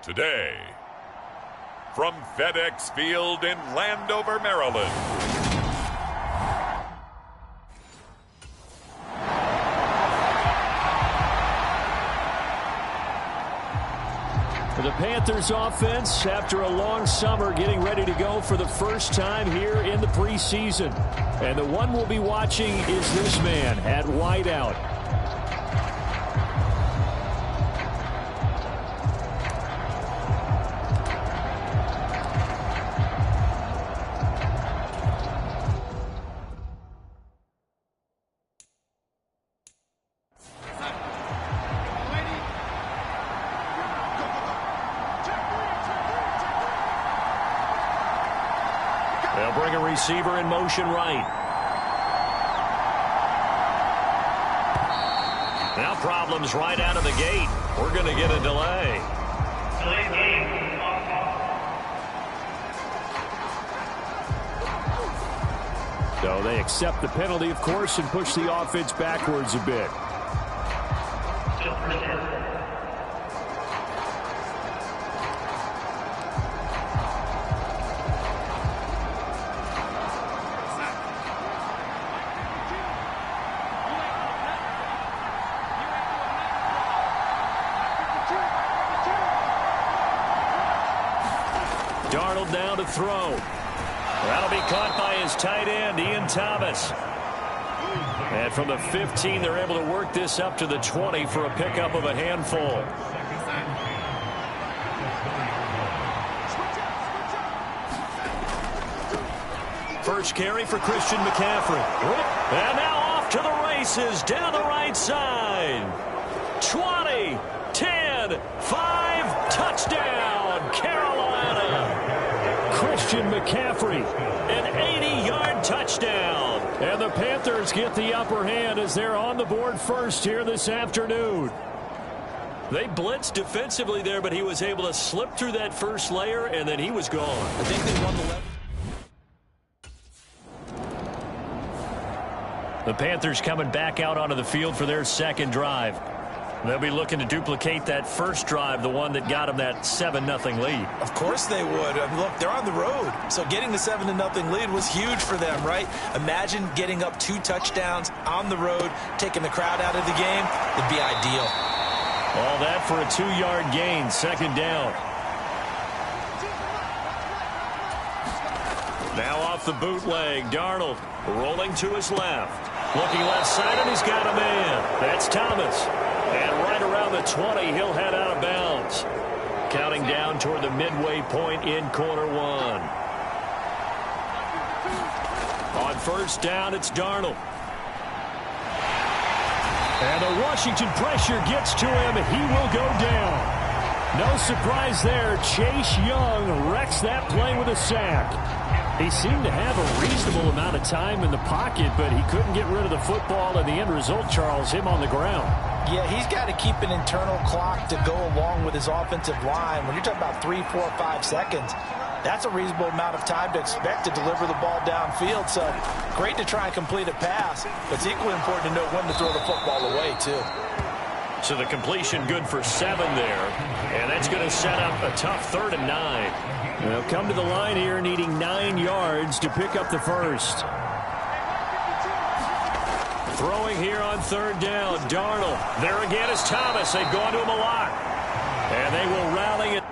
Today, from FedEx Field in Landover, Maryland. For the Panthers offense, after a long summer, getting ready to go for the first time here in the preseason. And the one we'll be watching is this man at wideout. They'll bring a receiver in motion right. Now problems right out of the gate. We're going to get a delay. So they accept the penalty, of course, and push the offense backwards a bit. Darnold down to throw. That'll be caught by his tight end, Ian Thomas. And from the 15, they're able to work this up to the 20 for a pickup of a handful. First carry for Christian McCaffrey. And now off to the races down the right side. 20, 10, 5, touchdown, Carolina. Christian McCaffrey, an 80-yard touchdown. And the Panthers get the upper hand as they're on the board first here this afternoon. They blitzed defensively there, but he was able to slip through that first layer, and then he was gone. I think they won the left. The Panthers coming back out onto the field for their second drive. They'll be looking to duplicate that first drive, the one that got them that 7-0 lead. Of course they would. I mean, look, they're on the road. So getting the 7-0 lead was huge for them, right? Imagine getting up 2 touchdowns on the road, taking the crowd out of the game. It'd be ideal. All that for a 2-yard gain, second down. Now off the bootleg, Darnold rolling to his left. Looking left side, and he's got a man. That's Thomas. And right around the 20, he'll head out of bounds. Counting down toward the midway point in quarter one. On first down, it's Darnold. And the Washington pressure gets to him. He will go down. No surprise there. Chase Young wrecks that play with a sack. He seemed to have a reasonable amount of time in the pocket, but he couldn't get rid of the football, and the end result, Charles, him on the ground. Yeah, he's got to keep an internal clock to go along with his offensive line. When you're talking about 3, 4, 5 seconds, that's a reasonable amount of time to expect to deliver the ball downfield. So great to try and complete a pass, but it's equally important to know when to throw the football away, too. So the completion good for 7 there, and that's going to set up a tough 3rd and 9. They'll come to the line here needing 9 yards to pick up the first. Throwing here on 3rd down, Darnold. There again is Thomas. They've gone to him a lot. And they will rally it.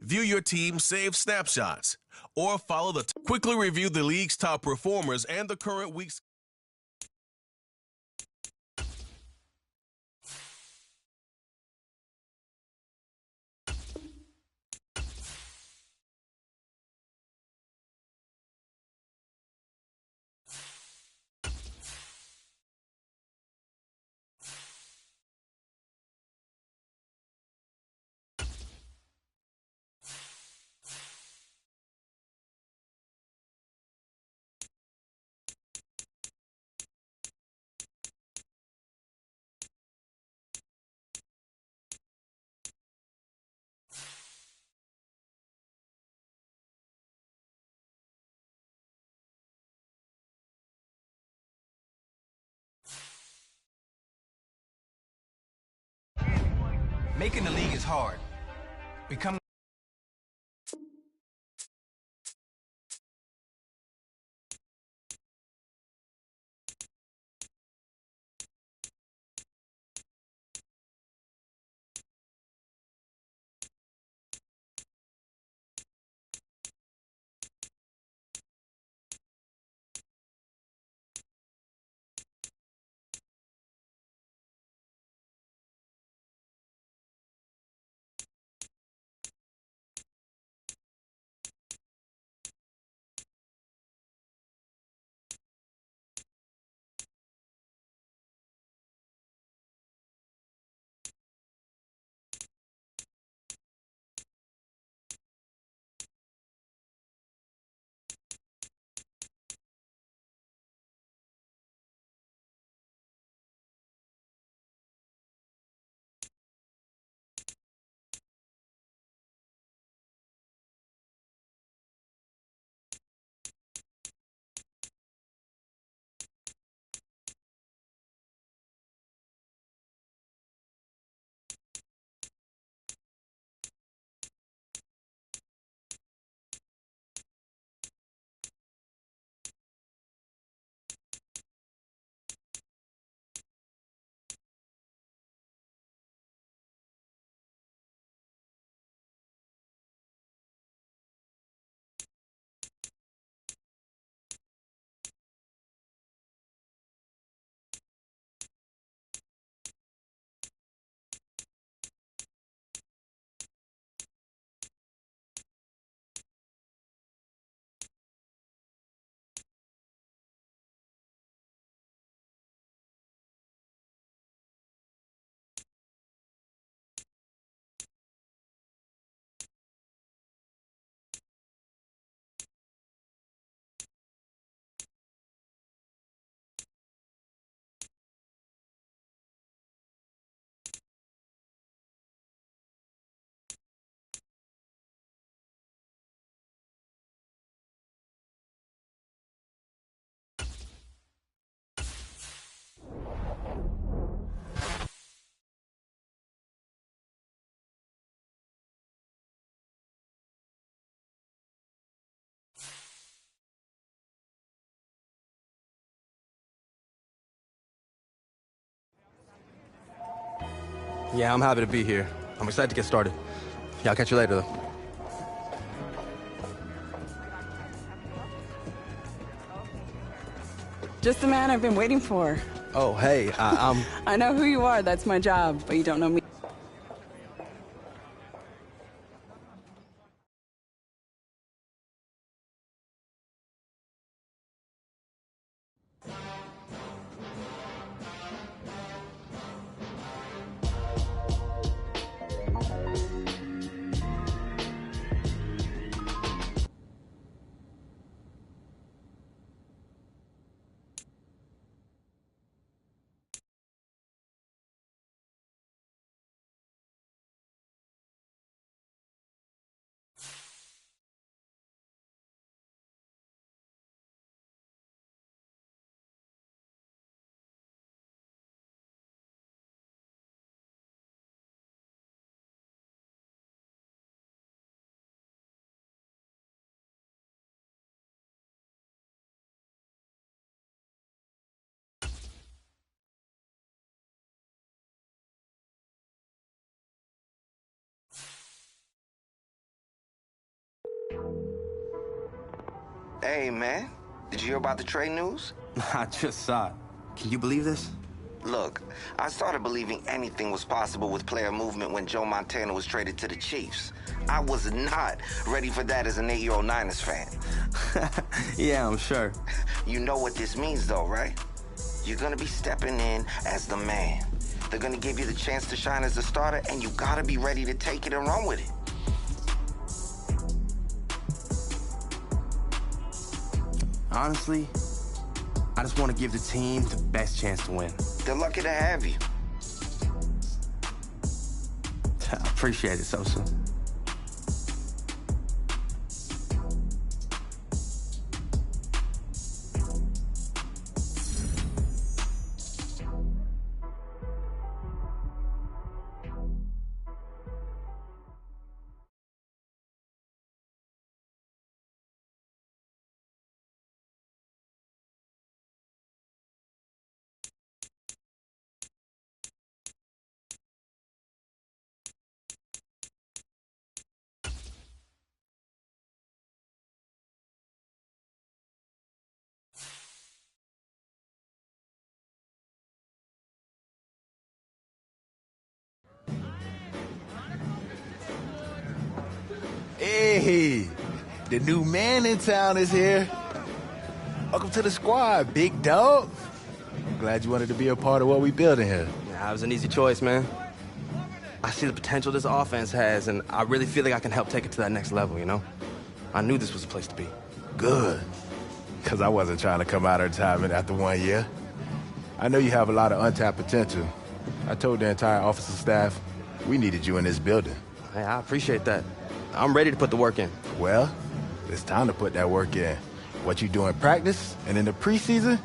View your team's saved snapshots or follow quickly review the league's top performers and the current week's Making the league is hard. Becoming Yeah, I'm happy to be here. I'm excited to get started. Yeah, I'll catch you later, though. Just the man I've been waiting for. Oh, hey, I'm... I know who you are, that's my job, but you don't know me. Hey, man. Did you hear about the trade news? I just saw it. Can you believe this? Look, I started believing anything was possible with player movement when Joe Montana was traded to the Chiefs. I was not ready for that as an 8-year-old Niners fan. Yeah, I'm sure. You know what this means, though, right? You're going to be stepping in as the man. They're going to give you the chance to shine as a starter, and you got to be ready to take it and run with it. Honestly, I just want to give the team the best chance to win. They're lucky to have you. I appreciate it, Sosa. Hey, the new man in town is here. Welcome to the squad, big dog. Glad you wanted to be a part of what we building here. Yeah, it was an easy choice, man. I see the potential this offense has, and I really feel like I can help take it to that next level, you know? I knew this was the place to be. Good. Because I wasn't trying to come out of retirement after 1 year. I know you have a lot of untapped potential. I told the entire officer staff we needed you in this building. Hey, I appreciate that. I'm ready to put the work in. Well, it's time to put that work in. What you do in practice and in the preseason.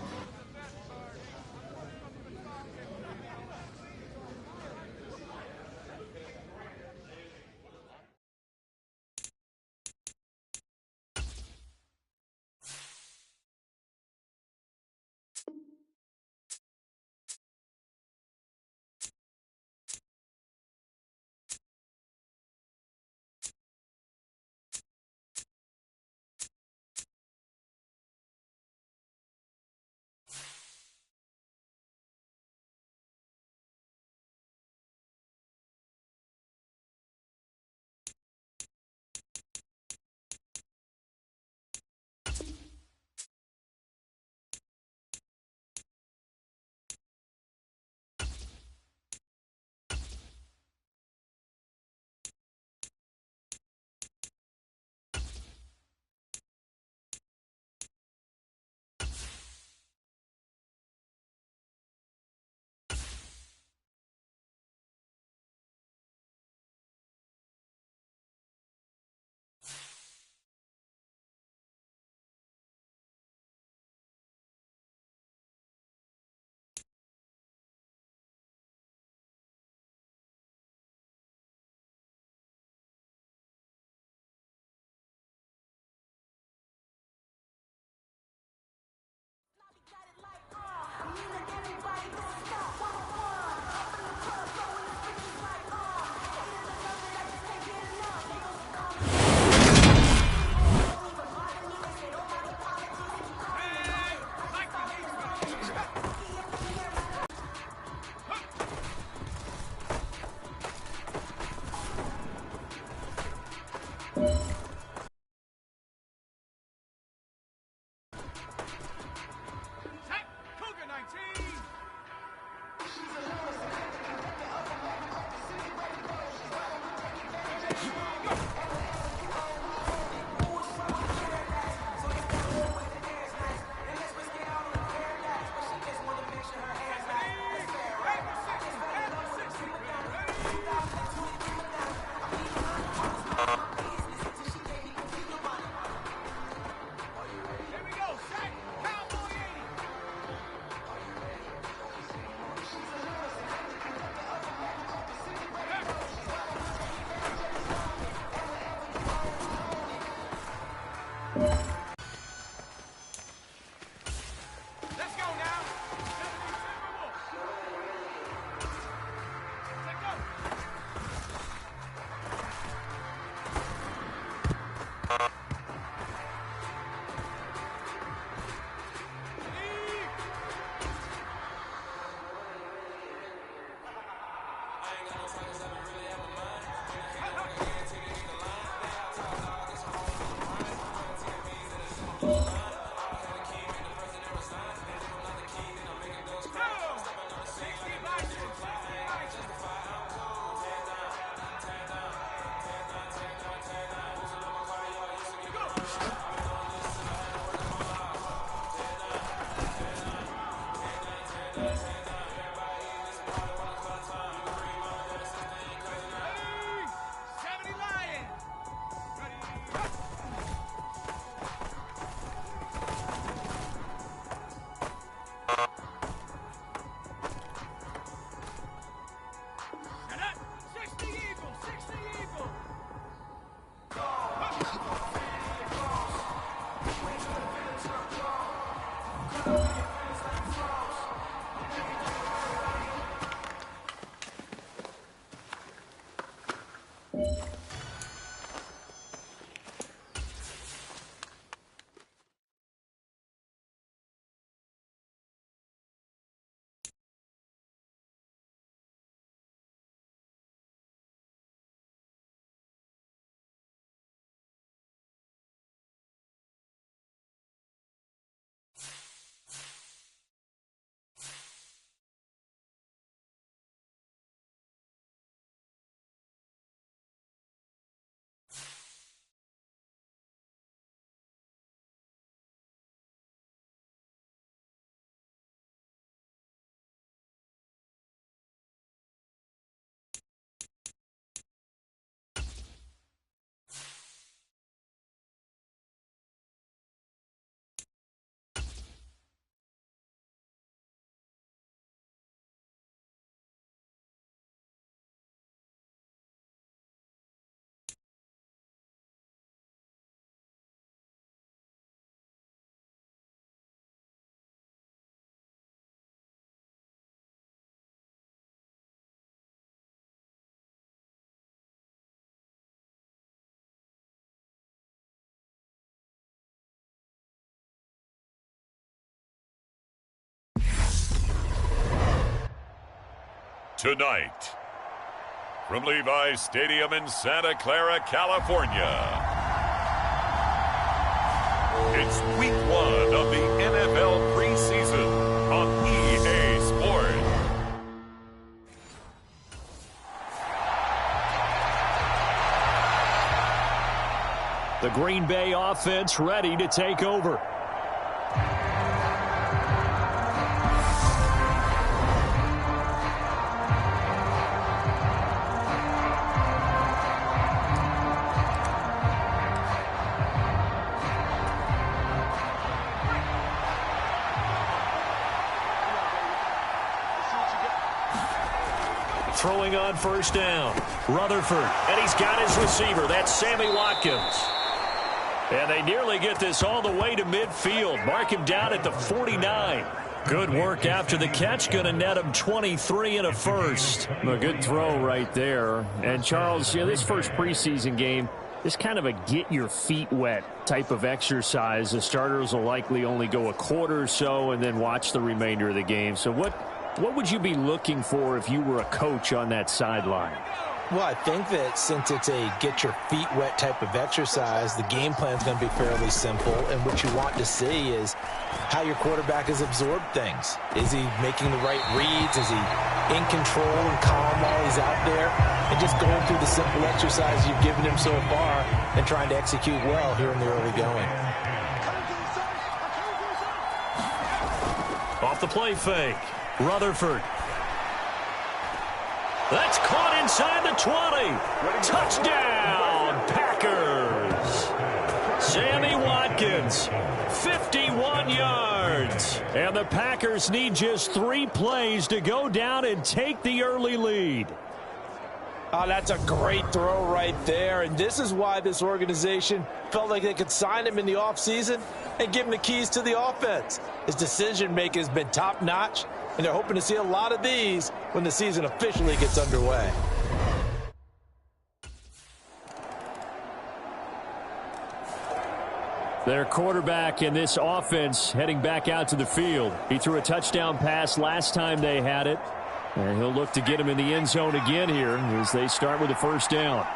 Tonight, from Levi's Stadium in Santa Clara, California, it's week 1 of the NFL preseason on EA Sports. The Green Bay offense ready to take over. Throwing on first down, Rutherford, and he's got his receiver. That's Sammy Watkins. And they nearly get this all the way to midfield. Mark him down at the 49. Good work after the catch. Going to net him 23 and a first. A good throw right there. And, Charles, this first preseason game is kind of a get-your-feet-wet type of exercise. The starters will likely only go a quarter or so and then watch the remainder of the game. So what would you be looking for if you were a coach on that sideline? Well, I think that since it's a get-your-feet-wet type of exercise, the game plan is going to be fairly simple. And what you want to see is how your quarterback has absorbed things. Is he making the right reads? Is he in control and calm while he's out there? And just going through the simple exercise you've given him so far and trying to execute well here in the early going. Off the play fake, Rutherford. That's caught inside the 20. Touchdown, Packers. Sammy Watkins, 51 yards. And the Packers need just 3 plays to go down and take the early lead. Oh, that's a great throw right there. And this is why this organization felt like they could sign him in the offseason and give him the keys to the offense. His decision-making has been top-notch, and they're hoping to see a lot of these when the season officially gets underway. Their quarterback in this offense heading back out to the field. He threw a touchdown pass last time they had it. And he'll look to get him in the end zone again here as they start with the first down.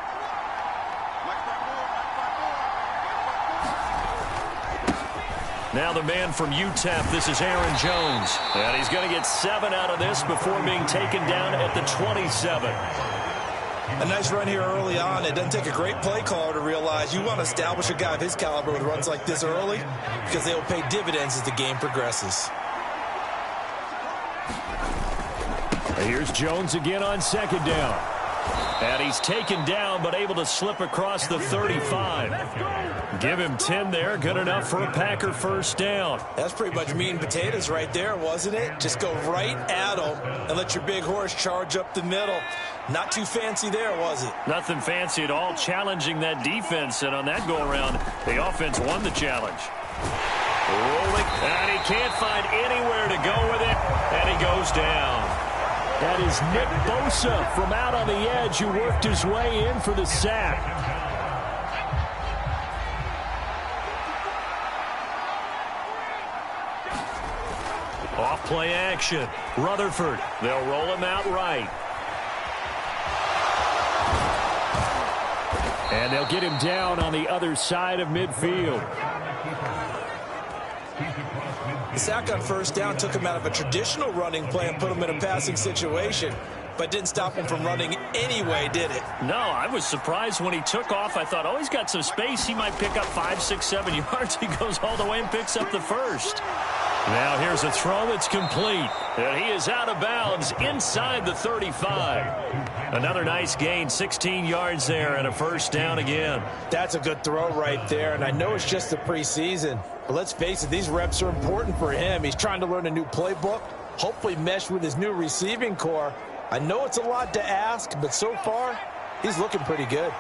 Now the man from UTEP, this is Aaron Jones. And he's going to get 7 out of this before being taken down at the 27. A nice run here early on. It doesn't take a great play caller to realize you want to establish a guy of his caliber with runs like this early because they will pay dividends as the game progresses. Here's Jones again on second down. And he's taken down but able to slip across the 35. Give him 10 there. Good enough for a Packer first down. That's pretty much meat and potatoes right there, wasn't it? Just go right at him and let your big horse charge up the middle. Not too fancy there, was it? Nothing fancy at all. Challenging that defense. And on that go-around, the offense won the challenge. Rolling. And he can't find anywhere to go with it. And he goes down. That is Nick Bosa from out on the edge who worked his way in for the sack. Off play action. Rutherford. They'll roll him out right. And they'll get him down on the other side of midfield. The sack on first down took him out of a traditional running play and put him in a passing situation, but didn't stop him from running anyway, did it? No, I was surprised when he took off. I thought, oh, he's got some space. He might pick up 5, 6, 7 yards. He goes all the way and picks up the first. Now here's a throw that's complete. And he is out of bounds inside the 35. Another nice gain, 16 yards there and a first down again. That's a good throw right there, and I know it's just the preseason, but let's face it, these reps are important for him. He's trying to learn a new playbook, hopefully mesh with his new receiving core. I know it's a lot to ask, but so far, he's looking pretty good.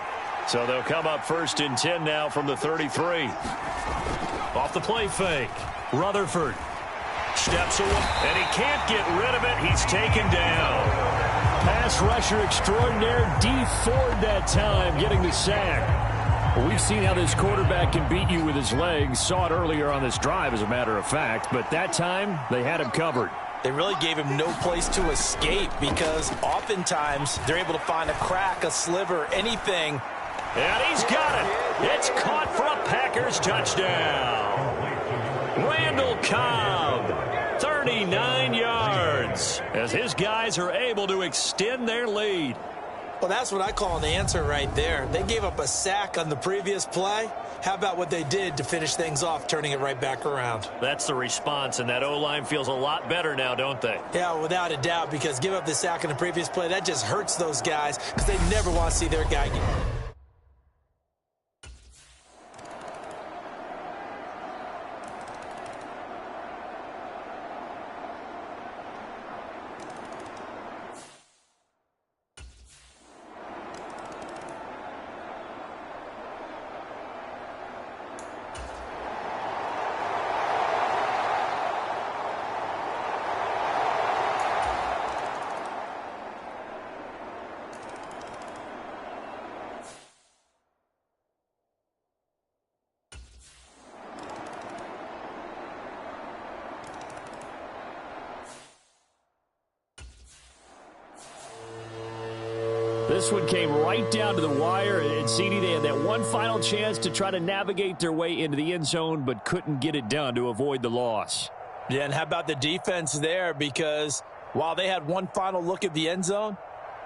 So they'll come up first and 10 now from the 33. Off the play fake, Rutherford steps away, and he can't get rid of it. He's taken down. Pass rusher extraordinaire, D. Ford that time getting the sack. Well, we've seen how this quarterback can beat you with his legs. Saw it earlier on this drive, as a matter of fact, but that time they had him covered. They really gave him no place to escape because oftentimes they're able to find a crack, a sliver, anything. And he's got it. It's caught for a Packers touchdown. Randall Cobb, 39 yards, as his guys are able to extend their lead. Well, that's what I call an answer right there. They gave up a sack on the previous play. How about what they did to finish things off, turning it right back around? That's the response, and that O-line feels a lot better now, don't they? Yeah, without a doubt, because give up the sack on the previous play, that just hurts those guys because they never want to see their guy get... This one came right down to the wire, and CD, they had that one final chance to try to navigate their way into the end zone, but couldn't get it done to avoid the loss. Yeah, and how about the defense there? Because while they had one final look at the end zone,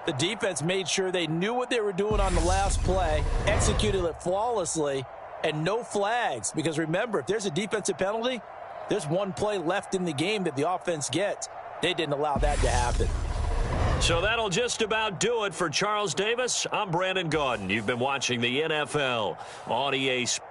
the defense made sure they knew what they were doing on the last play, executed it flawlessly, and no flags. Because remember, if there's a defensive penalty, there's one play left in the game that the offense gets. They didn't allow that to happen. So that'll just about do it for Charles Davis. I'm Brandon Gaudin. You've been watching the NFL on EA Sports.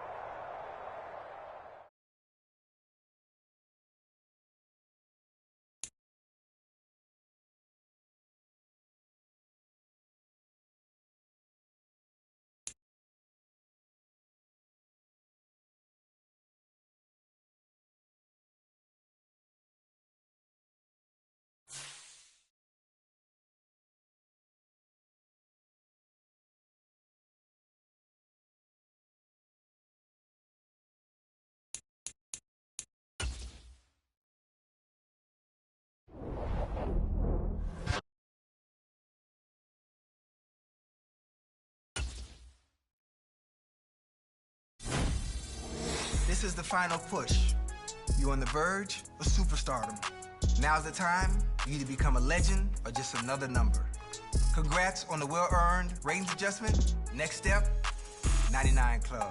This is the final push. You're on the verge of superstardom. Now's the time for you to become a legend or just another number. Congrats on the well-earned ratings adjustment. Next step, 99 Club.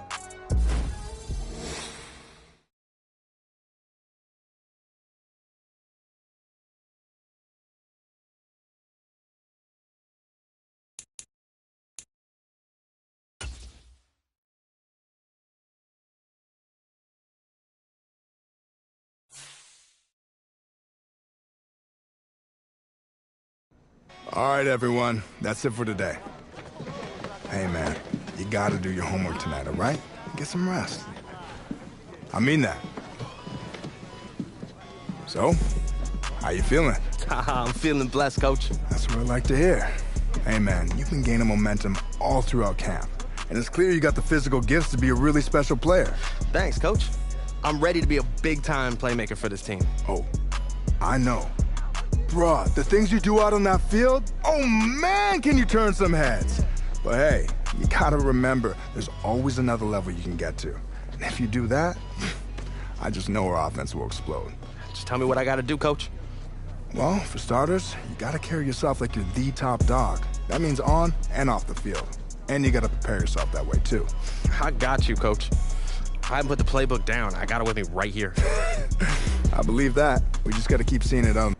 All right, everyone. That's it for today. Hey, man, you gotta do your homework tonight, all right? Get some rest. I mean that. So, how you feeling? I'm feeling blessed, Coach. That's what I like to hear. Hey, man, you've been gaining momentum all throughout camp. And it's clear you got the physical gifts to be a really special player. Thanks, Coach. I'm ready to be a big-time playmaker for this team. Oh, I know. Bruh, the things you do out on that field, oh man, can you turn some heads. But hey, you gotta remember, there's always another level you can get to. And if you do that, I just know our offense will explode. Just tell me what I gotta do, Coach. Well, for starters, you gotta carry yourself like you're the top dog. That means on and off the field. And you gotta prepare yourself that way, too. I got you, Coach. I haven't put the playbook down. I got it with me right here. I believe that. We just gotta keep seeing it on.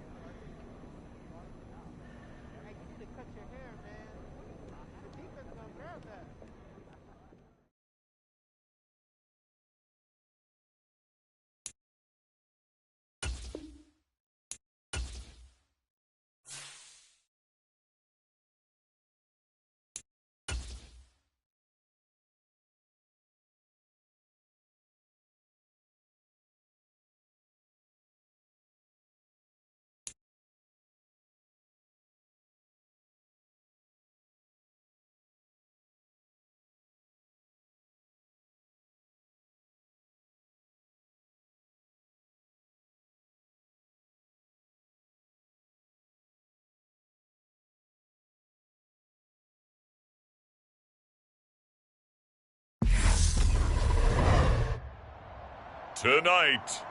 Tonight,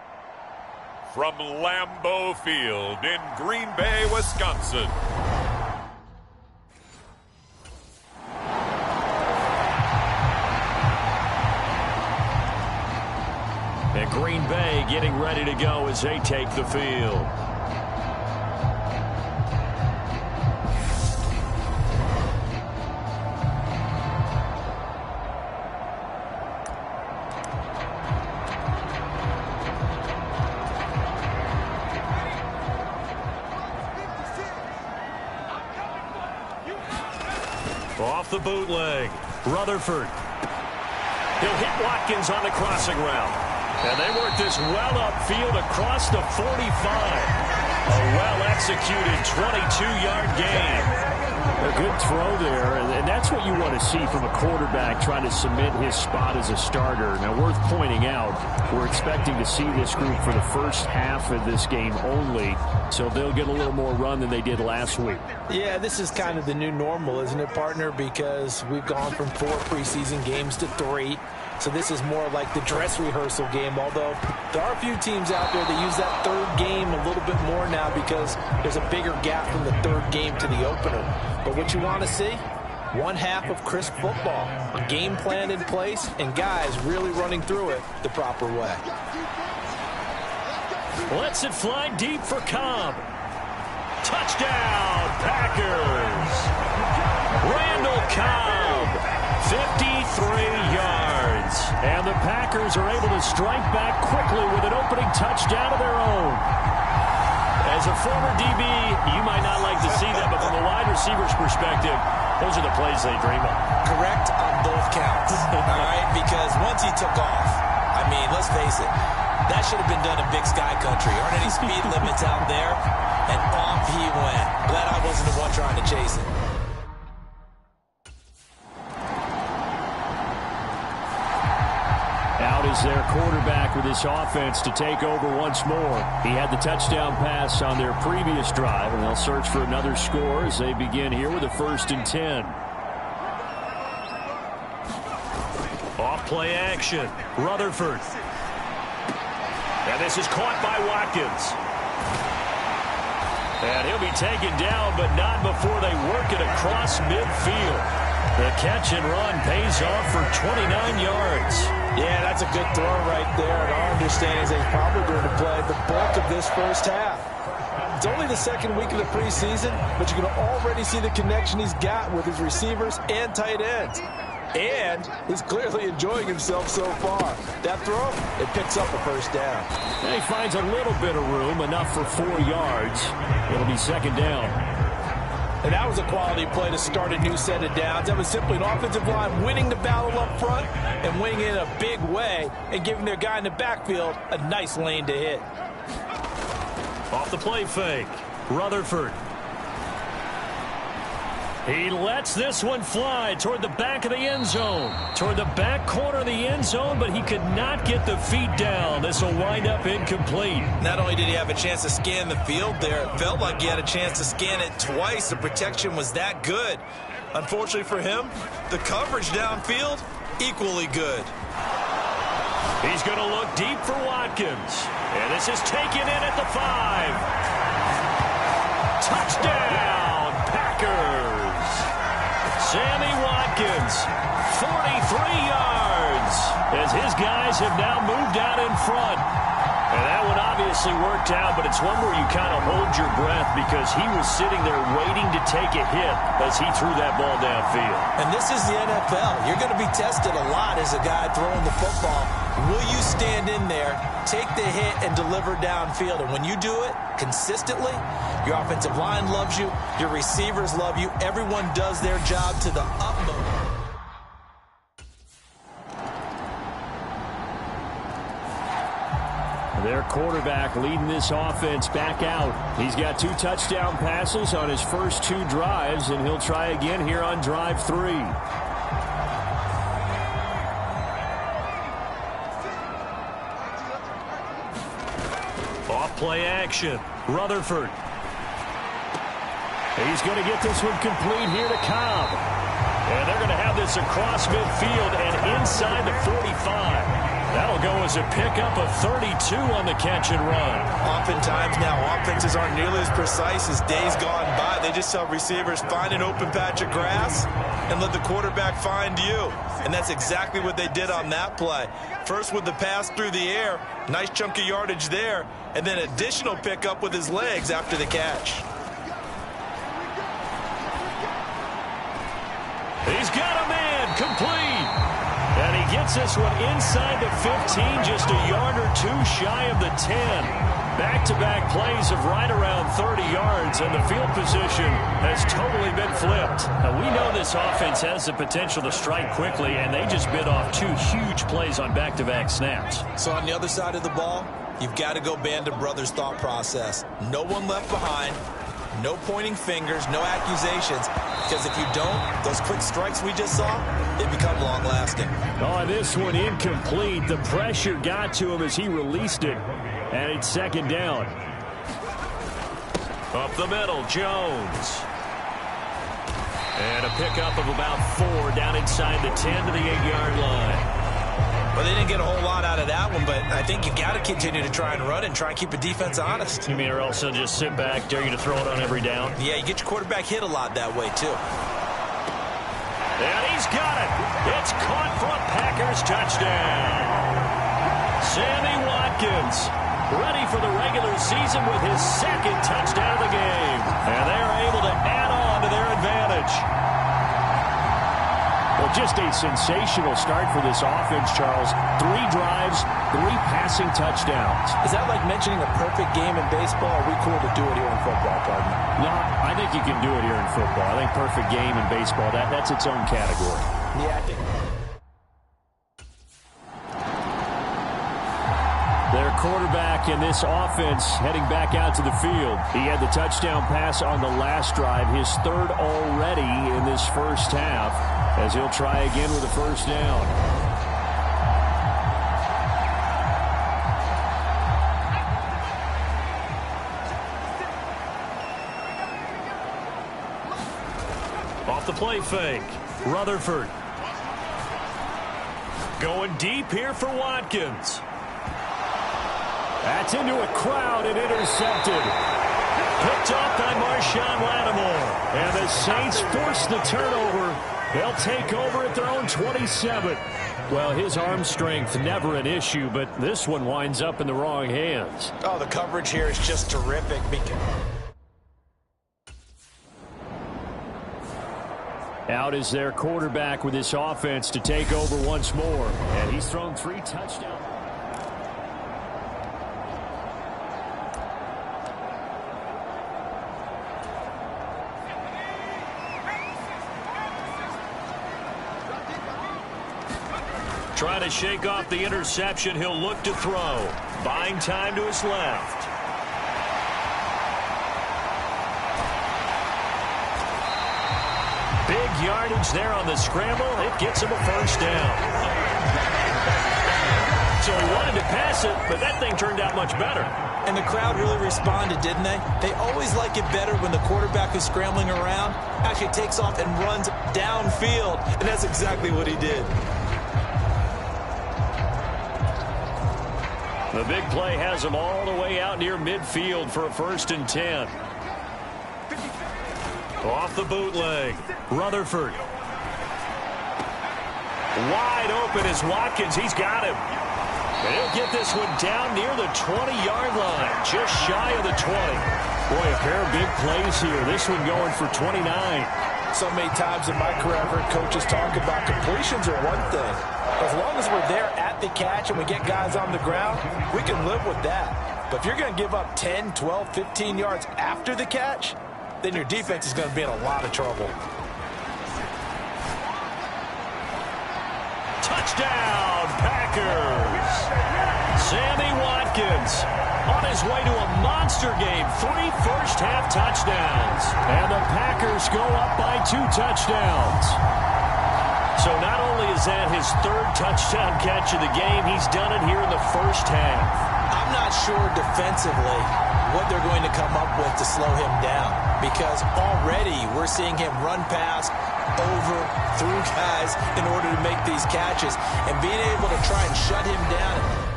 from Lambeau Field in Green Bay, Wisconsin. And Green Bay getting ready to go as they take the field. Off the bootleg, Rutherford. He'll hit Watkins on the crossing route. And they work this well upfield across the 45. A well-executed 22-yard gain. A good throw there, and that's what you want to see from a quarterback trying to cement his spot as a starter. Now, worth pointing out, we're expecting to see this group for the first half of this game only, so they'll get a little more run than they did last week. Yeah, this is kind of the new normal, isn't it, partner? Because we've gone from 4 preseason games to 3. So this is more like the dress rehearsal game, although there are a few teams out there that use that third game a little bit more now because there's a bigger gap from the third game to the opener. But what you want to see? One half of crisp football, a game plan in place, and guys really running through it the proper way. Lets it fly deep for Cobb. Touchdown, Packers. Randall Cobb, 53 yards. And the Packers are able to strike back quickly with an opening touchdown of their own. As a former DB, you might not like to see that, but from a wide receiver's perspective, those are the plays they dream of. Correct on both counts, all right? Because once he took off, I mean, let's face it, that should have been done in Big Sky Country. Aren't any speed limits out there? And off he went. Glad I wasn't the one trying to chase it. Out is their quarterback with his offense to take over once more. He had the touchdown pass on their previous drive, and they'll search for another score as they begin here with a 1st and 10. Off play action, Rutherford. And this is caught by Watkins. And he'll be taken down, but not before they work it across midfield. The catch and run pays off for 29 yards. Yeah, that's a good throw right there. And our understanding is he's probably going to play the bulk of this first half. It's only the second week of the preseason, but you can already see the connection he's got with his receivers and tight ends. And he's clearly enjoying himself so far. That throw, it picks up a first down. And he finds a little bit of room, enough for 4 yards. It'll be 2nd down. And that was a quality play to start a new set of downs. That was simply an offensive line winning the battle up front and winning it in a big way and giving their guy in the backfield a nice lane to hit. Off the play fake, Rutherford. He lets this one fly toward the back of the end zone. Toward the back corner of the end zone, but he could not get the feet down. This will wind up incomplete. Not only did he have a chance to scan the field there, it felt like he had a chance to scan it twice. The protection was that good. Unfortunately for him, the coverage downfield, equally good. He's going to look deep for Watkins. And this is taken in at the 5. Touchdown, Packers. Sammy Watkins, 43 yards, as his guys have now moved out in front. And that one obviously worked out, but it's one where you kind of hold your breath because he was sitting there waiting to take a hit as he threw that ball downfield. And this is the NFL. You're going to be tested a lot as a guy throwing the football. Will you stand in there, take the hit, and deliver downfield? And when you do it consistently, your offensive line loves you, your receivers love you, everyone does their job to the utmost. Their quarterback leading this offense back out. He's got 2 touchdown passes on his first 2 drives, and he'll try again here on drive 3. Off play action, Rutherford. He's going to get this one complete here to Cobb. And they're going to have this across midfield and inside the 45. That'll go as a pickup of 32 on the catch and run. Oftentimes now, offenses aren't nearly as precise as days gone by. They just tell receivers, find an open patch of grass and let the quarterback find you. And that's exactly what they did on that play. First with the pass through the air, nice chunk of yardage there, and then additional pickup with his legs after the catch. He's got a man, complete. And he gets this one inside the 15, just a yard or two shy of the 10. Back-to-back plays of right around 30 yards, and the field position has totally been flipped. Now, we know this offense has the potential to strike quickly, and they just bit off two huge plays on back-to-back snaps. So on the other side of the ball, you've got to go Band of Brothers thought process. No one left behind. No pointing fingers, no accusations, because if you don't, those quick strikes we just saw, they become long-lasting. Oh, this one incomplete. The pressure got to him as he released it, and it's second down. Up the middle, Jones. And a pickup of about 4 down inside the 10 to the 8-yard line. Well, they didn't get a whole lot out of that one, but I think you got to continue to try and run and try and keep the defense honest. You mean or else they'll just sit back, dare you to throw it on every down? Yeah, you get your quarterback hit a lot that way, too. And he's got it. It's caught for a Packers touchdown. Sammy Watkins ready for the regular season with his second touchdown of the game. And they're able to add on to their advantage. Well, just a sensational start for this offense, Charles. 3 drives, 3 passing touchdowns. Is that like mentioning a perfect game in baseball? Or are we cool to do it here in football, partner? No, I think you can do it here in football. I think perfect game in baseball, that's its own category. Yeah, I think. Their quarterback in this offense heading back out to the field. He had the touchdown pass on the last drive, his 3rd already in this first half, as he'll try again with a first down. Off the play fake, Rutherford. Going deep here for Watkins. That's into a crowd and intercepted. Picked off by Marshawn Lattimore. And the Saints force the turnover. They'll take over at their own 27. Well, his arm strength never an issue, but this one winds up in the wrong hands. Oh, the coverage here is just terrific. Out is their quarterback with this offense to take over once more. And he's thrown 3 touchdowns. Trying to shake off the interception. He'll look to throw. Buying time to his left. Big yardage there on the scramble. It gets him a first down. So he wanted to pass it, but that thing turned out much better. And the crowd really responded, didn't they? They always like it better when the quarterback who's scrambling around actually takes off and runs downfield, and that's exactly what he did. The big play has him all the way out near midfield for a 1st and 10. Off the bootleg, Rutherford. Wide open is Watkins. He's got him. And he'll get this one down near the 20-yard line, just shy of the 20. Boy, a pair of big plays here. This one going for 29. So many times in my career, I've heard coaches talk about completions are one thing. As long as we're there at the catch and we get guys on the ground, we can live with that. But if you're going to give up 10, 12, 15 yards after the catch, then your defense is going to be in a lot of trouble. Touchdown, Packers! Sammy Watkins on his way to a monster game. 3 first-half touchdowns. And the Packers go up by 2 touchdowns. So not only is that his 3rd touchdown catch of the game, he's done it here in the first half. I'm not sure defensively what they're going to come up with to slow him down, because already we're seeing him run past over through guys in order to make these catches. And being able to try and shut him down.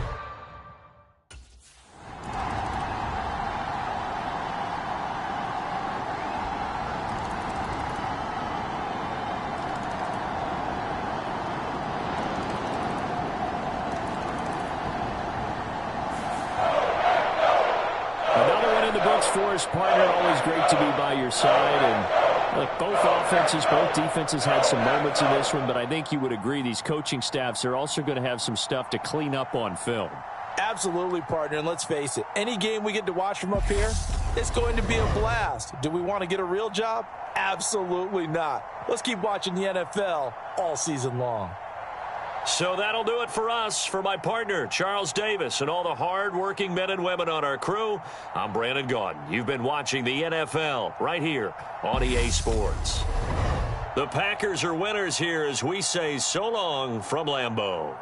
For his partner, always great to be by your side. And look, both offenses, both defenses had some moments in this one, but I think you would agree these coaching staffs are also going to have some stuff to clean up on film. Absolutely, partner, and let's face it, any game we get to watch from up here, it's going to be a blast. Do we want to get a real job? Absolutely not. Let's keep watching the NFL all season long. So that'll do it for us. For my partner, Charles Davis, and all the hard-working men and women on our crew, I'm Brandon Gaudin. You've been watching the NFL right here on EA Sports. The Packers are winners here as we say so long from Lambeau.